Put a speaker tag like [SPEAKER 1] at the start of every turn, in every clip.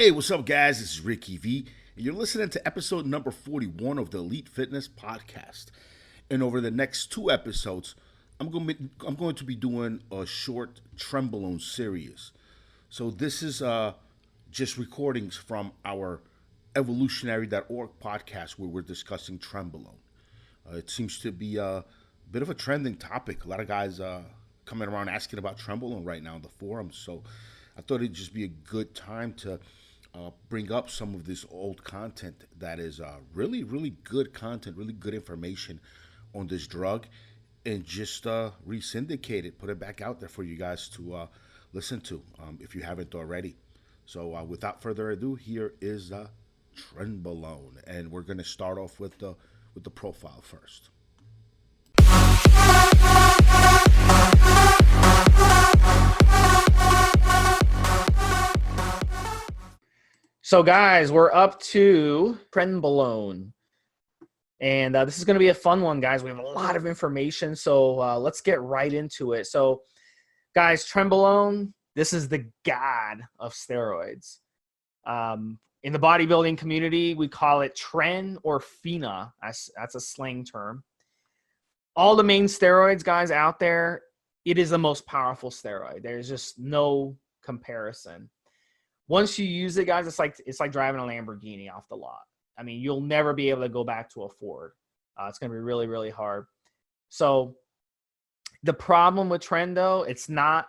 [SPEAKER 1] Hey, what's up, guys? This is Ricky V, and you're listening to episode number 41 of the Elite Fitness podcast. And over the next two episodes, I'm going to be doing a short Trenbolone series. So this is just recordings from our evolutionary.org podcast where we're discussing Trenbolone. It seems to be a bit of a trending topic. A lot of guys coming around asking about Trenbolone right now in the forums. So I thought it'd just be a good time to bring up some of this old content that is really, really good content, really good information on this drug, and just re-syndicate it, put it back out there for you guys to listen to if you haven't already. So without further ado, here is Trenbolone, and we're going to start off with the profile first.
[SPEAKER 2] So guys, we're up to Trenbolone, and this is going to be a fun one, guys. We have a lot of information, so let's get right into it. So guys, Trenbolone, this is the god of steroids. In the bodybuilding community, we call it Tren or Fina. That's a slang term. All the main steroids, guys, out there, it is the most powerful steroid. There's just no comparison. Once you use it, guys, it's like driving a Lamborghini off the lot. I mean, you'll never be able to go back to a Ford. It's going to be really, really hard. So the problem with Tren, though, it's not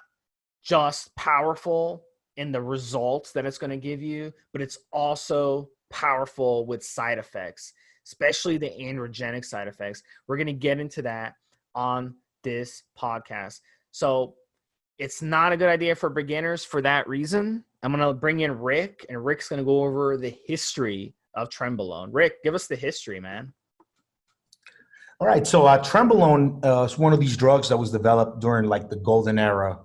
[SPEAKER 2] just powerful in the results that it's going to give you, but it's also powerful with side effects, especially the androgenic side effects. We're going to get into that on this podcast. So it's not a good idea for beginners for that reason. I'm going to bring in Rick, and Rick's going to go over the history of Trenbolone. Rick, give us the history, man.
[SPEAKER 3] All right. So Trenbolone is one of these drugs that was developed during like the golden era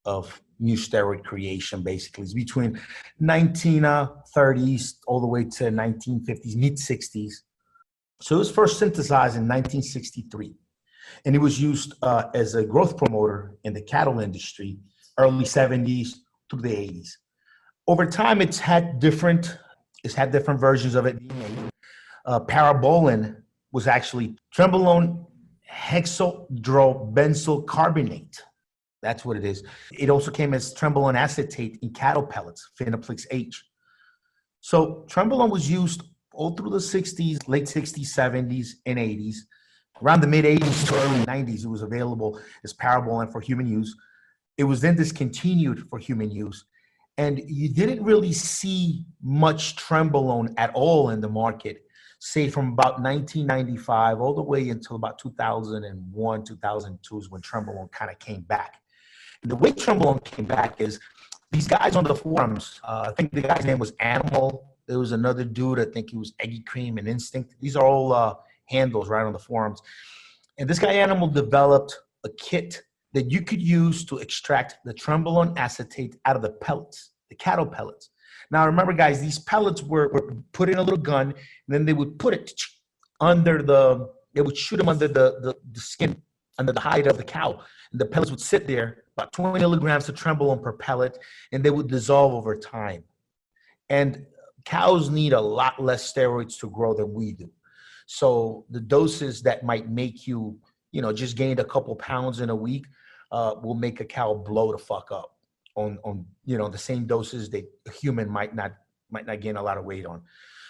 [SPEAKER 3] of new steroid creation, basically. It's between 1930s all the way to 1950s, mid-60s. So it was first synthesized in 1963. And it was used as a growth promoter in the cattle industry, early 70s through the 80s. Over time, it's had different versions of it. Parabolin was actually Trenbolone hexadrobenzyl carbonate. That's what it is. It also came as Trenbolone acetate in cattle pellets, Finaplex H. So Trenbolone was used all through the 60s, late 60s, 70s, and 80s. Around the mid-80s to early 90s, it was available as Parabolin for human use. It was then discontinued for human use. And you didn't really see much Trenbolone at all in the market, say from about 1995 all the way until about 2001, 2002 is when Trenbolone kind of came back. And the way Trenbolone came back is these guys on the forums, I think the guy's name was Animal. There was another dude, I think he was Eggy Cream and Instinct. These are all handles right on the forums. And this guy Animal developed a kit that you could use to extract the Trenbolone acetate out of the pellets, the cattle pellets. Now remember, guys, these pellets were put in a little gun, and then they would put it they would shoot them under the skin, under the hide of the cow. And the pellets would sit there, about 20 milligrams of Trenbolone per pellet, and they would dissolve over time. And cows need a lot less steroids to grow than we do. So the doses that might make you, just gain a couple pounds in a week will make a cow blow the fuck up on the same doses that a human might not gain a lot of weight on.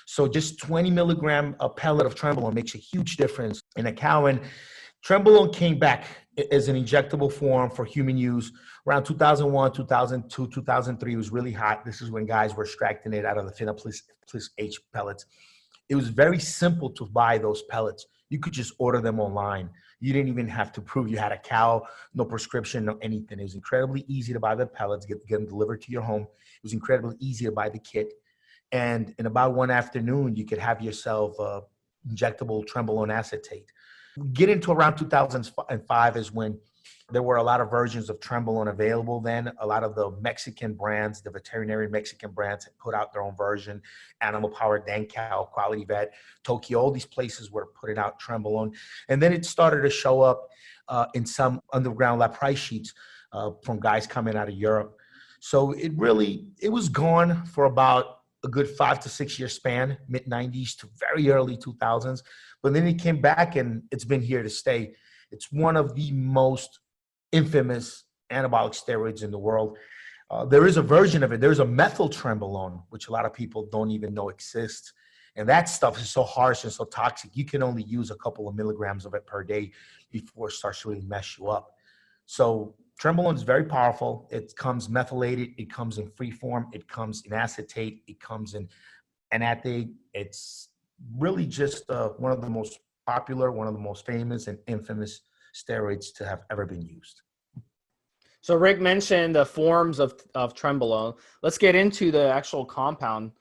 [SPEAKER 3] So just 20 milligram a pellet of Trenbolone makes a huge difference in a cow. And Trenbolone came back as an injectable form for human use around 2001, 2002, 2003. It was really hot. This is when guys were extracting it out of the Finaplex H pellets. It was very simple to buy those pellets. You could just order them online. You didn't even have to prove you had a cow, no prescription, no anything. It was incredibly easy to buy the pellets, get them delivered to your home. It was incredibly easy to buy the kit. And in about one afternoon, you could have yourself injectable Trenbolone acetate. Get into around 2005 is when there were a lot of versions of Trenbolone available then. A lot of the Mexican brands, the veterinary Mexican brands had put out their own version. Animal Power, Dancal, Quality Vet, Tokyo, all these places were putting out Trenbolone. And then it started to show up in some underground lab price sheets from guys coming out of Europe. So it was gone for about a good 5 to 6 year span, mid 90s to very early 2000s. But then it came back and it's been here to stay. It's one of the most infamous anabolic steroids in the world. There is a version of it. There's a methyl Trenbolone, which a lot of people don't even know exists. And that stuff is so harsh and so toxic. You can only use a couple of milligrams of it per day before it starts to really mess you up. So Trenbolone is very powerful. It comes methylated. It comes in free form. It comes in acetate. It comes in enanthate. It's really just one of the most popular, one of the most famous and infamous steroids to have ever been used.
[SPEAKER 2] So Rick mentioned the forms of Trenbolone. Let's get into the actual compound,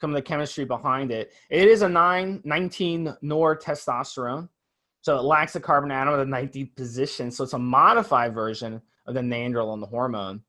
[SPEAKER 2] some of the chemistry behind it. It is a 19-nortestosterone. So it lacks a carbon atom at the 19th position. So it's a modified version of the nandrolone, the hormone.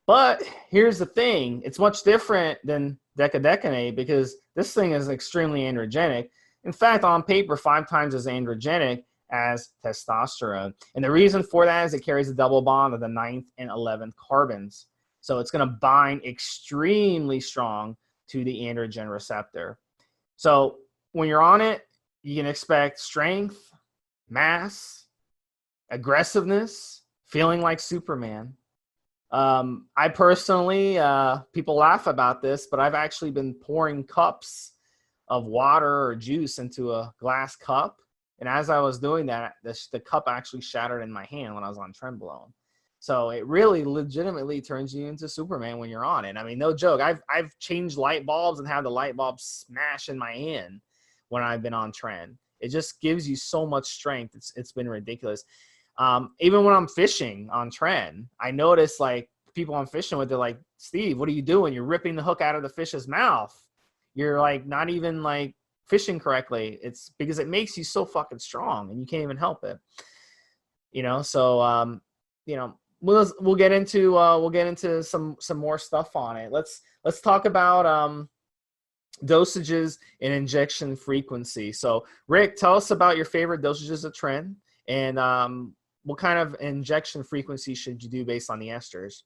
[SPEAKER 2] But here's the thing. It's much different than decadecanate because this thing is extremely androgenic. In fact, on paper, 5 times as androgenic as testosterone. And the reason for that is it carries a double bond of the 9th and 11th carbons. So it's going to bind extremely strong to the androgen receptor. So when you're on it, you can expect strength, mass, aggressiveness, feeling like Superman. I personally, people laugh about this, but I've actually been pouring cups of water or juice into a glass cup. And as I was doing that, the cup actually shattered in my hand when I was on Trenbolone. So it really legitimately turns you into Superman when you're on it. I mean, no joke. I've changed light bulbs and had the light bulb smash in my hand when I've been on Tren. It just gives you so much strength. It's been ridiculous. Even when I'm fishing on Tren, I notice like people I'm fishing with, they're like, Steve, what are you doing? You're ripping the hook out of the fish's mouth. You're like not even like fishing correctly. It's because it makes you so fucking strong and you can't even help it. So we'll get into some more stuff on it. Let's talk about dosages and injection frequency. So Rick, tell us about your favorite dosages of Tren and what kind of injection frequency should you do based on the esters?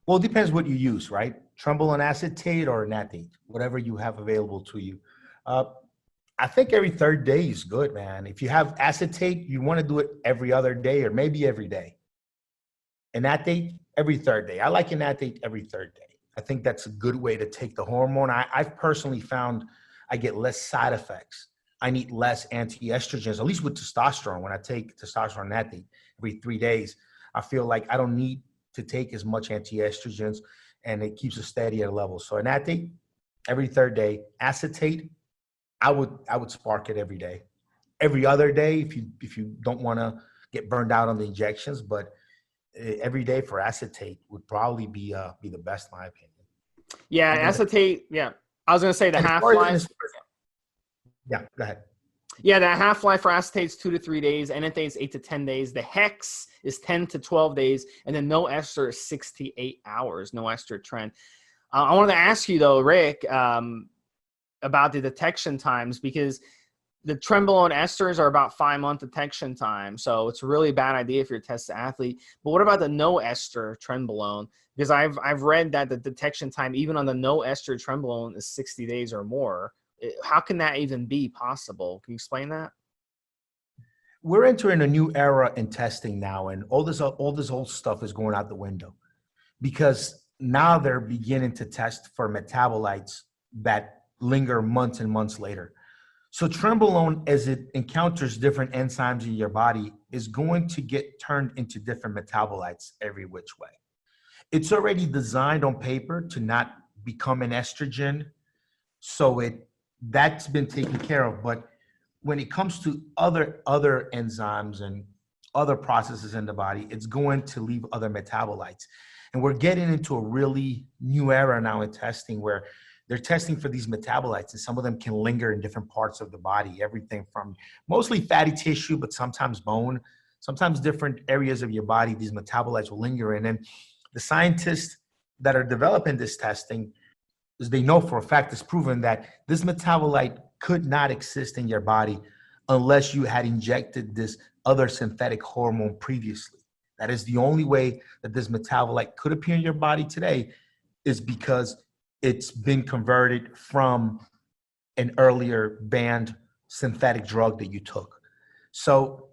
[SPEAKER 3] Well, it depends what you use, right? Trenbolone acetate or enanthate, whatever you have available to you. I think every 3rd day is good, man. If you have acetate, you want to do it every other day or maybe every day. Enanthate, every 3rd day. I like enanthate every 3rd day. I think that's a good way to take the hormone. I've personally found I get less side effects. I need less anti-estrogens, at least with testosterone. When I take testosterone enanthate every 3 days, I feel like I don't need to take as much anti-estrogens and it keeps us steady at a level. So enanthate, every 3rd day. Acetate, I would spark it every day. Every other day if you don't want to get burned out on the injections, but every day for acetate would probably be the best in my opinion.
[SPEAKER 2] Yeah, acetate, yeah. I was going to say the half-life.
[SPEAKER 3] Yeah, go ahead.
[SPEAKER 2] Yeah, the half-life for acetate is 2 to 3 days. Enanthate is 8 to 10 days. The hex is 10 to 12 days. And then no ester is 6 to 8 hours. No ester Tren. I wanted to ask you, though, Rick, about the detection times, because the Trenbolone esters are about 5-month detection time. So it's a really bad idea if you're a tested athlete. But what about the no ester Trenbolone? Because I've read that the detection time, even on the no ester Trenbolone, is 60 days or more. How can that even be possible? Can you explain that?
[SPEAKER 3] We're entering a new era in testing now, and all this old stuff is going out the window because now they're beginning to test for metabolites that linger months and months later. So Trenbolone, as it encounters different enzymes in your body, is going to get turned into different metabolites every which way. It's already designed on paper to not become an estrogen, so that's been taken care of. But when it comes to other enzymes and other processes in the body, it's going to leave other metabolites. And we're getting into a really new era now in testing where they're testing for these metabolites, and some of them can linger in different parts of the body, everything from mostly fatty tissue, but sometimes bone, sometimes different areas of your body, these metabolites will linger in. And the scientists that are developing this testing, they know for a fact, it's proven that this metabolite could not exist in your body unless you had injected this other synthetic hormone previously. That is the only way that this metabolite could appear in your body today, is because it's been converted from an earlier banned synthetic drug that you took. So,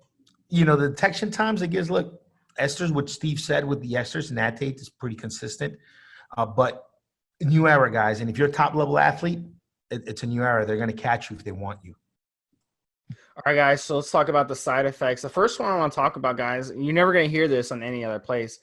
[SPEAKER 3] the detection times, I guess, look, esters, what Steve said with the esters and enanthate is pretty consistent. But new era, guys, and if you're a top level athlete, it's a new era. They're going to catch you if they want you.
[SPEAKER 2] All right, guys, so let's talk about the side effects. The first one I want to talk about, guys, you're never going to hear this on any other place,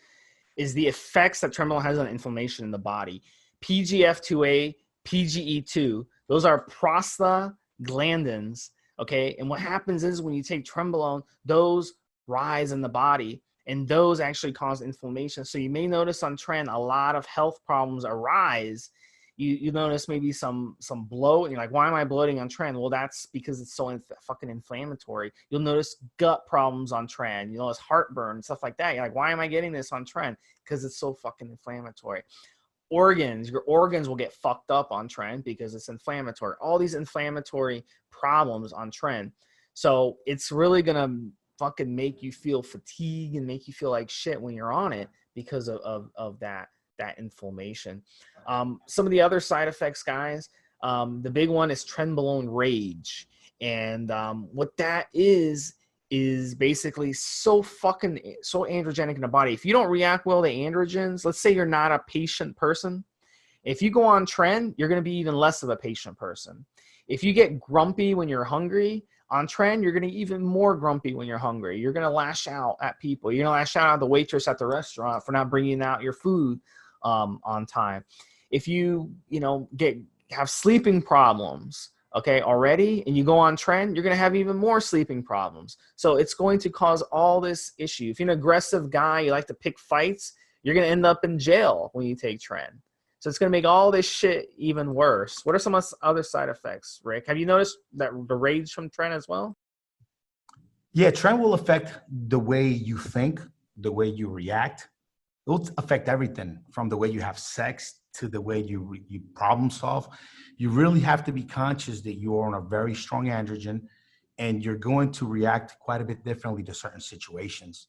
[SPEAKER 2] is the effects that Trenbolone has on inflammation in the body. PGF2A, PGE2, those are prostaglandins, okay? And what happens is when you take Trenbolone, those rise in the body, and those actually cause inflammation. So you may notice on Tren, a lot of health problems arise. You notice maybe some bloat, and you're like, why am I bloating on Tren? Well, that's because it's so fucking inflammatory. You'll notice gut problems on Tren. You'll notice heartburn, stuff like that. You're like, why am I getting this on Tren? Because it's so fucking inflammatory. Your organs will get fucked up on Tren because it's inflammatory. All these inflammatory problems on Tren. So it's really going to fucking make you feel fatigue and make you feel like shit when you're on it because of that inflammation. Some of the other side effects, guys, the big one is Trenbolone rage. And what that is basically so androgenic in the body. If you don't react well to androgens, let's say you're not a patient person. If you go on Tren, you're going to be even less of a patient person. If you get grumpy when you're hungry, on Tren, you're going to be even more grumpy when you're hungry. You're going to lash out at people. You're going to lash out at the waitress at the restaurant for not bringing out your food on time. If you have sleeping problems, okay, already, and you go on Tren, you're going to have even more sleeping problems. So it's going to cause all this issue. If you're an aggressive guy, you like to pick fights, you're going to end up in jail when you take Tren. So it's going to make all this shit even worse. What are some other side effects, Rick? Have you noticed that the rage from Tren as well?
[SPEAKER 3] Yeah, Tren will affect the way you think, the way you react. It will affect everything from the way you have sex to the way you problem solve. You really have to be conscious that you are on a very strong androgen and you're going to react quite a bit differently to certain situations.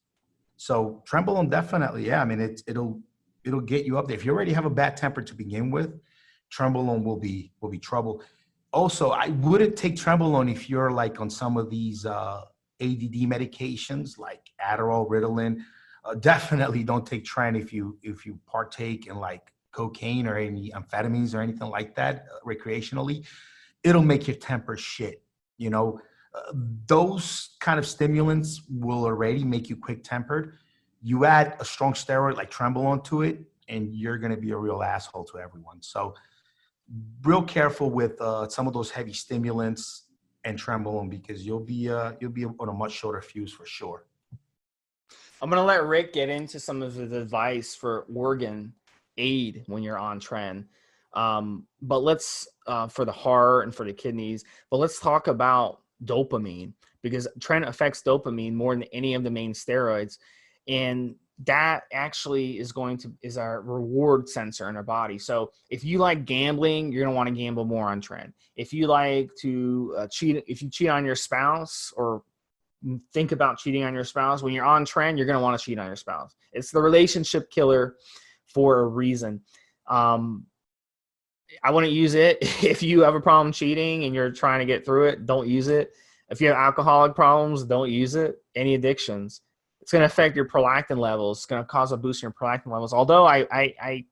[SPEAKER 3] So Trenbolone definitely, yeah, I mean, it'll get you up there. If you already have a bad temper to begin with, Trenbolone will be trouble. Also, I wouldn't take Trenbolone if you're like on some of these ADD medications like Adderall, Ritalin. Definitely don't take Tren if you partake in like cocaine or any amphetamines or anything like that recreationally. It'll make your temper shit. Those kind of stimulants will already make you quick tempered. You add a strong steroid like Trenbolone to it, and you're going to be a real asshole to everyone. So, real careful with some of those heavy stimulants and Trenbolone because you'll be on a much shorter fuse for sure.
[SPEAKER 2] I'm going to let Rick get into some of the advice for organ aid when you're on Tren. But let's, for the heart and for the kidneys, but let's talk about dopamine because Tren affects dopamine more than any of the main steroids. And that actually is our reward sensor in our body. So if you like gambling, you're going to want to gamble more on Tren. If you like to if you cheat on your spouse or think about cheating on your spouse, when you're on Tren, you're going to want to cheat on your spouse. It's the relationship killer for a reason. I wouldn't use it. If you have a problem cheating and you're trying to get through it, don't use it. If you have alcoholic problems, don't use it. Any addictions. It's going to affect your prolactin levels. It's going to cause a boost in your prolactin levels. Although I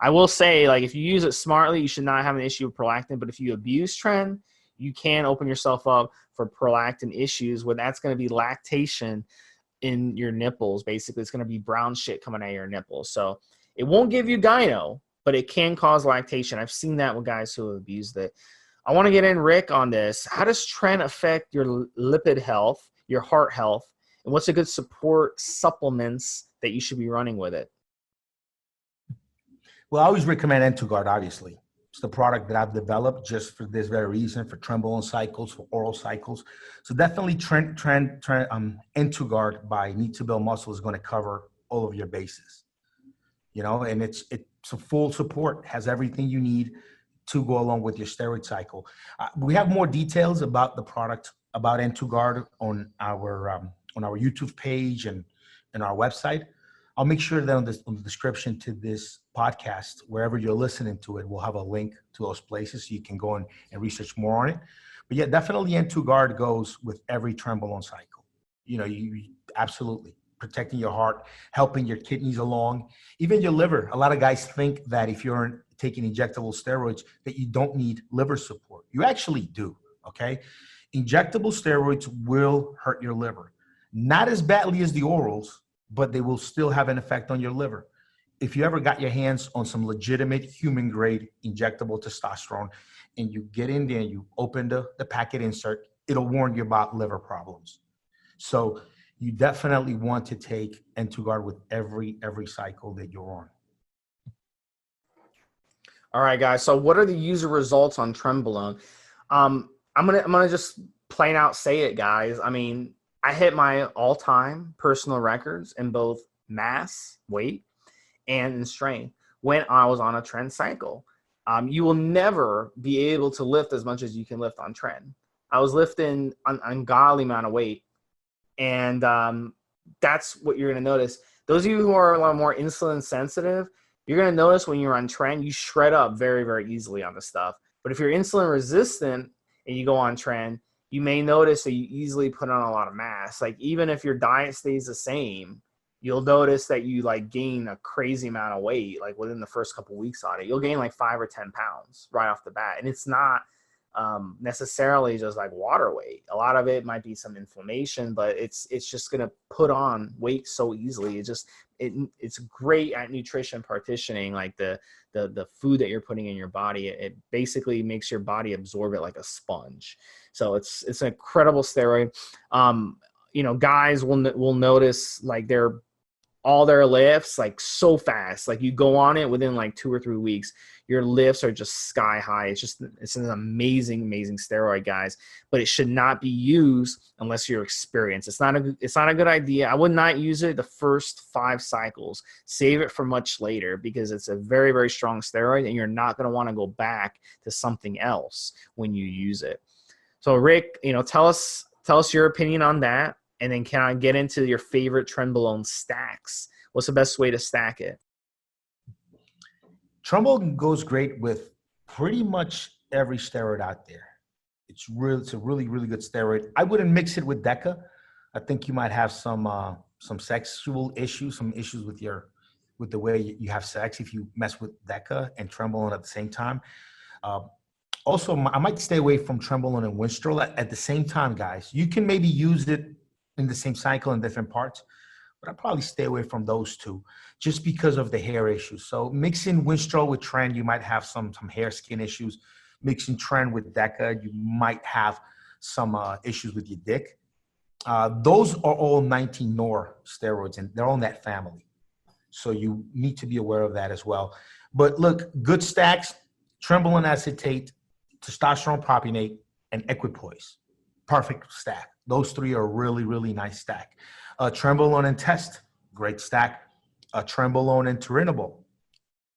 [SPEAKER 2] will say, like, if you use it smartly, you should not have an issue with prolactin. But if you abuse Tren, you can open yourself up for prolactin issues where that's going to be lactation in your nipples. Basically, it's going to be brown shit coming out of your nipples. So it won't give you gyno, but it can cause lactation. I've seen that with guys who have abused it. I want to get in, Rick, on this. How does Tren affect your lipid health, your heart health, and what's a good support supplements that you should be running with it?
[SPEAKER 3] Well, I always recommend Entugard, obviously. It's the product that I've developed just for this very reason, for Trenbolone cycles, for oral cycles. So definitely Entugard by Need to Build Muscle is going to cover all of your bases. And it's a full support, has everything you need to go along with your steroid cycle. We have more details about the product, about Entugard on our YouTube page and our website. I'll make sure that on the description to this podcast, wherever you're listening to it, we'll have a link to those places so you can go and research more on it. But yeah, definitely N2Guard goes with every Trenbolone cycle. You absolutely protecting your heart, helping your kidneys along, even your liver. A lot of guys think that if you're taking injectable steroids that you don't need liver support. You actually do, okay? Injectable steroids will hurt your liver. Not as badly as the orals, but they will still have an effect on your liver. If you ever got your hands on some legitimate human grade injectable testosterone and you get in there and you open the packet insert, it'll warn you about liver problems. So you definitely want to take N2Guard with every cycle that you're on.
[SPEAKER 2] All right, guys. So what are the user results on Trenbolone? I'm gonna just plain out say it, guys. I mean, I hit my all-time personal records in both mass, weight, and in strength when I was on a Tren cycle. You will never be able to lift as much as you can lift on Tren. I was lifting an ungodly amount of weight, and that's what you're going to notice. Those of you who are a lot more insulin sensitive, you're going to notice when you're on Tren, you shred up very, very easily on the stuff. But if you're insulin resistant and you go on Tren, you may notice that you easily put on a lot of mass. Like even if your diet stays the same, you'll notice that you like gain a crazy amount of weight like within the first couple of weeks on it. You'll gain like 5 or 10 pounds right off the bat. And it's not necessarily just like water weight. A lot of it might be some inflammation, but it's just going to put on weight so easily. It's great at nutrition partitioning, like the food that you're putting in your body. It basically makes your body absorb it like a sponge. So it's an incredible steroid. Guys will notice like all their lifts like so fast. Like you go on it within like 2 or 3 weeks, your lifts are just sky high. It's an amazing steroid, guys, but it should not be used unless you're experienced. It's not a good idea. I would not use it the first 5 cycles. Save it for much later because it's a very, very strong steroid and you're not going to want to go back to something else when you use it. So Rick, tell us your opinion on that. And then can I get into your favorite Trenbolone stacks? What's the best way to stack it?
[SPEAKER 3] Trenbolone goes great with pretty much every steroid out there. It's a really, really good steroid. I wouldn't mix it with Deca. I think you might have some sexual issues, some issues with the way you have sex if you mess with Deca and Trenbolone at the same time. Also, I might stay away from Trenbolone and Winstrol at the same time, guys. You can maybe use it in the same cycle in different parts, but I'd probably stay away from those two just because of the hair issues. So mixing Winstrol with Tren, you might have some hair skin issues. Mixing Tren with Deca, you might have some issues with your dick. Those are all 19-nor steroids, and they're all in that family. So you need to be aware of that as well. But look, good stacks, Trenbolone acetate, testosterone propionate, and equipoise. Perfect stack. Those 3 are really, really nice stack. Trenbolone and Test, great stack. Trenbolone and Turinabol,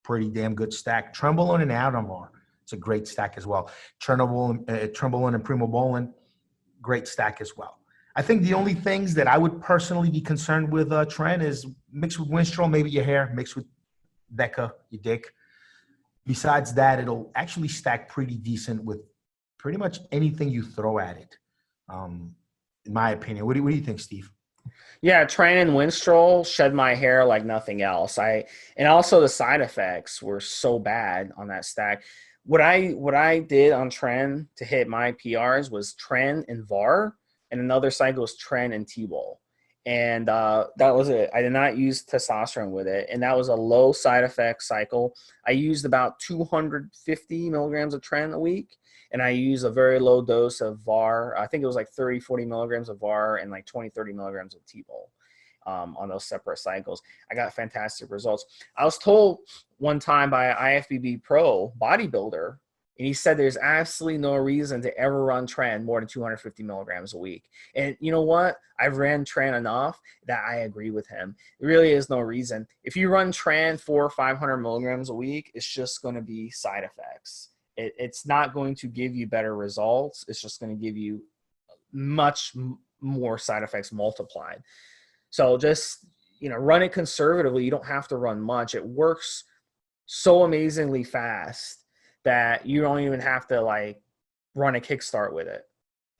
[SPEAKER 3] pretty damn good stack. Trenbolone and Adamar, it's a great stack as well. Trenbolone and Primobolan, great stack as well. I think the only things that I would personally be concerned with Tren is mix with Winstrol, maybe your hair, mix with Deca, your dick. Besides that, it'll actually stack pretty decent with pretty much anything you throw at it. In my opinion. What do you think, Steve?
[SPEAKER 2] Yeah, Tren and Winstrol shed my hair like nothing else. And also the side effects were so bad on that stack. What I did on Tren to hit my PRs was Tren and VAR, and another cycle was Tren and T-Bol. And that was it. I did not use testosterone with it. And that was a low side effect cycle. I used about 250 milligrams of Tren a week. And I use a very low dose of VAR. I think it was like 30, 40 milligrams of VAR and like 20, 30 milligrams of T-Bol on those separate cycles. I got fantastic results. I was told one time by an IFBB pro bodybuilder, and he said there's absolutely no reason to ever run Tren more than 250 milligrams a week. And you know what? I've ran Tren enough that I agree with him. There really is no reason. If you run Tren 400 or 500 milligrams a week, it's just going to be side effects. It's not going to give you better results. It's just going to give you much more side effects multiplied. So just, run it conservatively. You don't have to run much. It works so amazingly fast that you don't even have to like run a kickstart with it.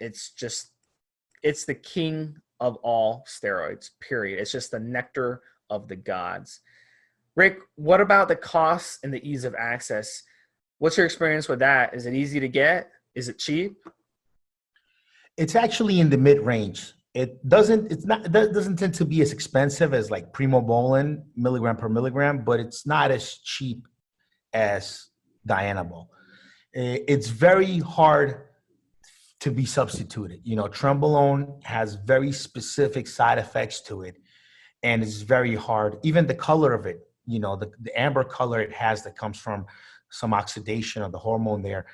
[SPEAKER 2] It's the king of all steroids, period. It's just the nectar of the gods. Rick, what about the cost and the ease of access? What's your experience with that? Is it easy to get? Is it cheap?
[SPEAKER 3] It's actually in the mid-range. It doesn't tend to be as expensive as like Primobolan milligram per milligram, but it's not as cheap as Dianabol. It's very hard to be substituted. Trenbolone has very specific side effects to it, and it's very hard. Even the color of it, the amber color it has that comes from some oxidation of the hormone there,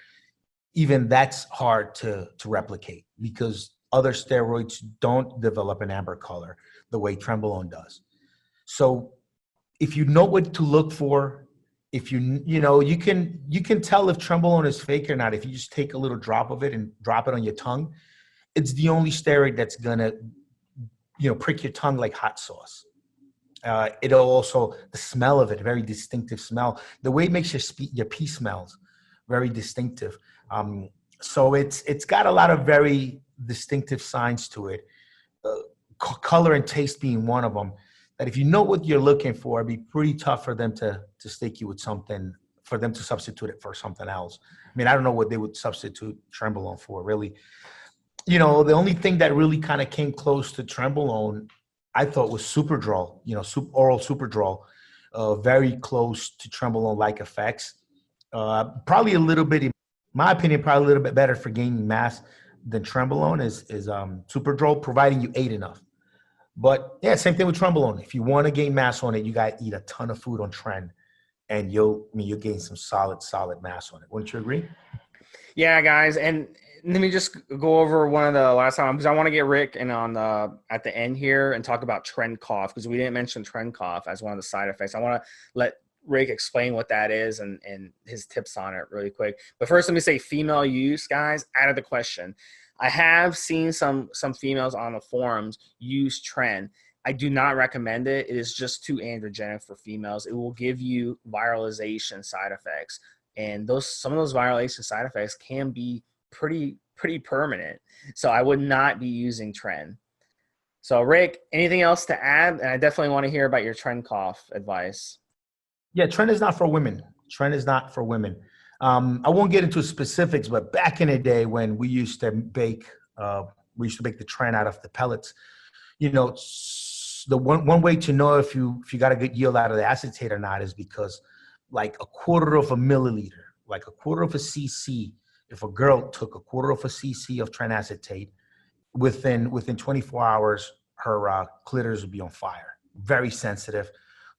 [SPEAKER 3] even that's hard to replicate because other steroids don't develop an amber color the way Trenbolone does. So if you know what to look for, if you can tell if Trenbolone is fake or not if you just take a little drop of it and drop it on your tongue. It's the only steroid that's gonna prick your tongue like hot sauce. It'll also, the smell of it, very distinctive smell. The way it makes your pee smells very distinctive. So it's got a lot of very distinctive signs to it. Color and taste being one of them. That if you know what you're looking for, it'd be pretty tough for them to stick you with something, for them to substitute it for something else. I mean, I don't know what they would substitute Trenbolone for, really. The only thing that really kind of came close to Trenbolone, I thought, was Superdrol, oral Superdrol, very close to Trenbolone-like effects. Probably a little bit, in my opinion, probably a little bit better for gaining mass than Trenbolone is Superdrol, providing you ate enough. But yeah, same thing with Trenbolone. If you want to gain mass on it, you got to eat a ton of food on Tren, and you'll gain some solid mass on it. Wouldn't you agree?
[SPEAKER 2] Yeah, guys, and let me just go over one of the last time because I want to get Rick in on at the end here and talk about Tren cough because we didn't mention Tren cough as one of the side effects. I want to let Rick explain what that is and his tips on it really quick. But first, let me say female use, guys, out of the question. I have seen some females on the forums use Tren. I do not recommend it. It is just too androgenic for females. It will give you viralization side effects. And some of those virulation side effects can be pretty permanent. So I would not be using Tren. So Rick, anything else to add? And I definitely want to hear about your Tren cough advice.
[SPEAKER 3] Yeah, Tren is not for women. Tren is not for women. I won't get into specifics, but back in the day when we used to bake the Tren out of the pellets, the one way to know if you got a good yield out of the acetate or not is because like a quarter of a milliliter, like a quarter of a cc, if a girl took a quarter of a cc of Tren acetate, within 24 hours, her clitoris would be on fire. Very sensitive.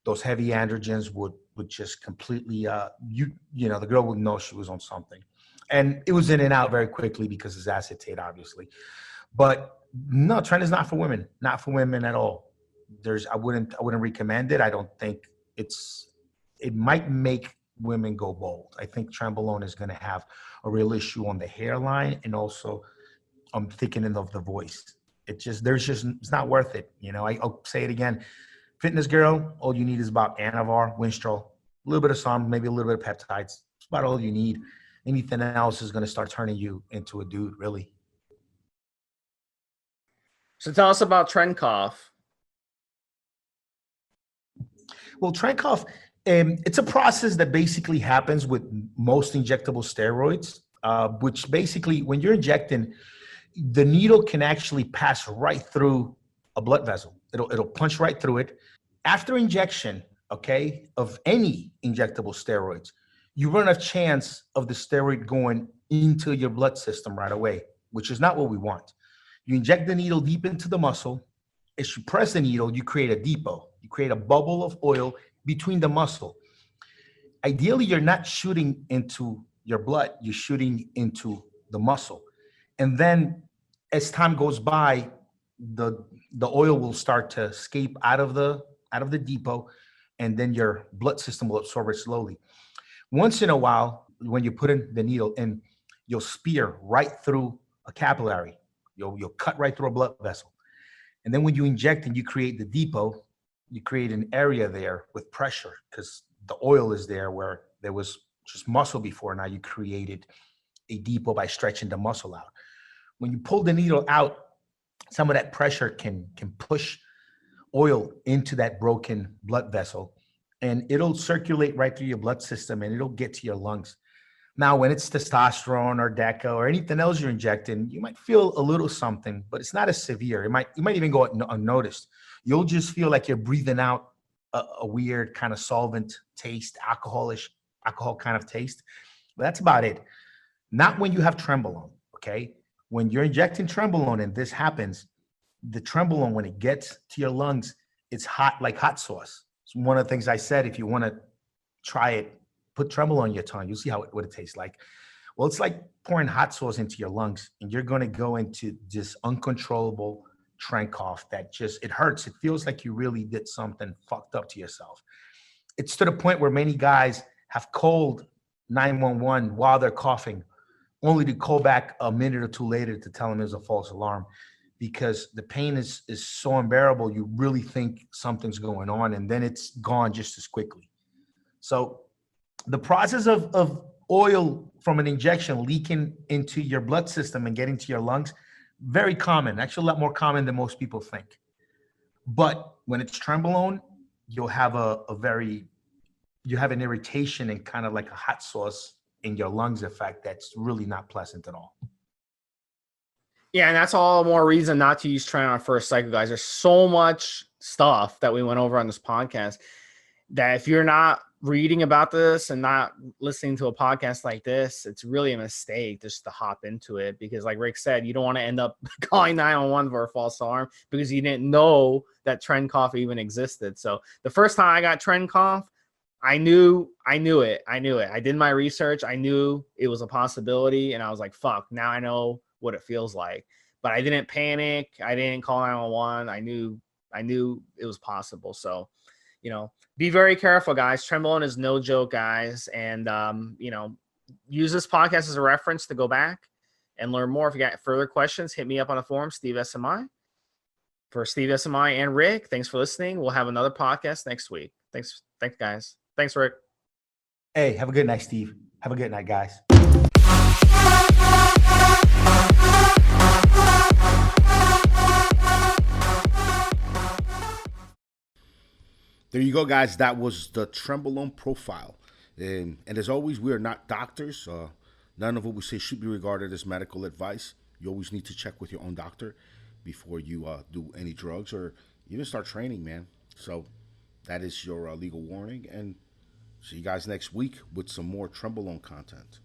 [SPEAKER 3] Those heavy androgens would just completely, the girl would know she was on something. And it was in and out very quickly because it's acetate, obviously. But no, Tren is not for women, not for women at all. I wouldn't recommend it. I don't think it might make women go bald. I think Trenbolone is going to have a real issue on the hairline and also thickening of the voice. It's not worth it. I'll say it again. Fitness girl, all you need is about Anavar, Winstrol, a little bit of some, maybe a little bit of peptides. That's about all you need. Anything else is going to start turning you into a dude, really.
[SPEAKER 2] So tell us about Tren cough.
[SPEAKER 3] Well, Tren cough, it's a process that basically happens with most injectable steroids, which basically when you're injecting, the needle can actually pass right through a blood vessel. It'll punch right through it. After injection, of any injectable steroids, you run a chance of the steroid going into your blood system right away, which is not what we want. You inject the needle deep into the muscle. As you press the needle, you create a depot. You create a bubble of oil between the muscle. Ideally, you're not shooting into your blood. You're shooting into the muscle. And then as time goes by, the oil will start to escape out of the depot, and then your blood system will absorb it slowly. Once in a while, when you put in the needle in, you'll spear right through a capillary. You'll cut right through a blood vessel. And then when you inject and you create the depot, you create an area there with pressure because the oil is there where there was just muscle before. Now you created a depot by stretching the muscle out. When you pull the needle out, some of that pressure can push oil into that broken blood vessel, and it'll circulate right through your blood system and it'll get to your lungs. Now, when it's testosterone or DECA or anything else you're injecting, you might feel a little something, but it's not as severe. You might even go unnoticed. You'll just feel like you're breathing out a weird kind of solvent taste, alcohol kind of taste. But that's about it. Not when you have Trenbolone, okay? When you're injecting Trenbolone and this happens, the Trenbolone, when it gets to your lungs, it's hot like hot sauce. It's one of the things I said, if you want to try it, put Trenbolone on your tongue. You'll see what it tastes like. Well, it's like pouring hot sauce into your lungs, and you're going to go into this uncontrollable tren cough that just, it hurts. It feels like you really did something fucked up to yourself. It's to the point where many guys have called 911 while they're coughing, only to call back a minute or two later to tell them it was a false alarm, because the pain is so unbearable. You really think something's going on, and then it's gone just as quickly. So the process of oil from an injection leaking into your blood system and getting to your lungs, very common, actually a lot more common than most people think. But when it's Trenbolone, you'll have you have an irritation and kind of like a hot sauce in your lungs effect that's really not pleasant at all.
[SPEAKER 2] Yeah, and that's all more reason not to use Tren on first cycle, guys. There's so much stuff that we went over on this podcast that if you're not reading about this and not listening to a podcast like this, it's really a mistake just to hop into it, because like Rick said, you don't want to end up calling 911 for a false alarm because you didn't know that tren cough even existed. So the first time I got tren cough, I knew it. I did my research. I knew it was a possibility, and I was like, fuck, now I know what it feels like. But I didn't panic. I didn't call 911. I knew it was possible. So, be very careful, guys. Trenbolone is no joke, guys. And, use this podcast as a reference to go back and learn more. If you got further questions, hit me up on the forum, Steve Smi. For Steve Smi and Rick, thanks for listening. We'll have another podcast next week. Thanks, guys. Thanks, Rick.
[SPEAKER 3] Hey, have a good night, Steve. Have a good night, guys.
[SPEAKER 1] There you go, guys. That was the Trenbolone profile. And as always, we are not doctors. None of what we say should be regarded as medical advice. You always need to check with your own doctor before you do any drugs or even start training, man. So that is your legal warning. And see you guys next week with some more Trenbolone content.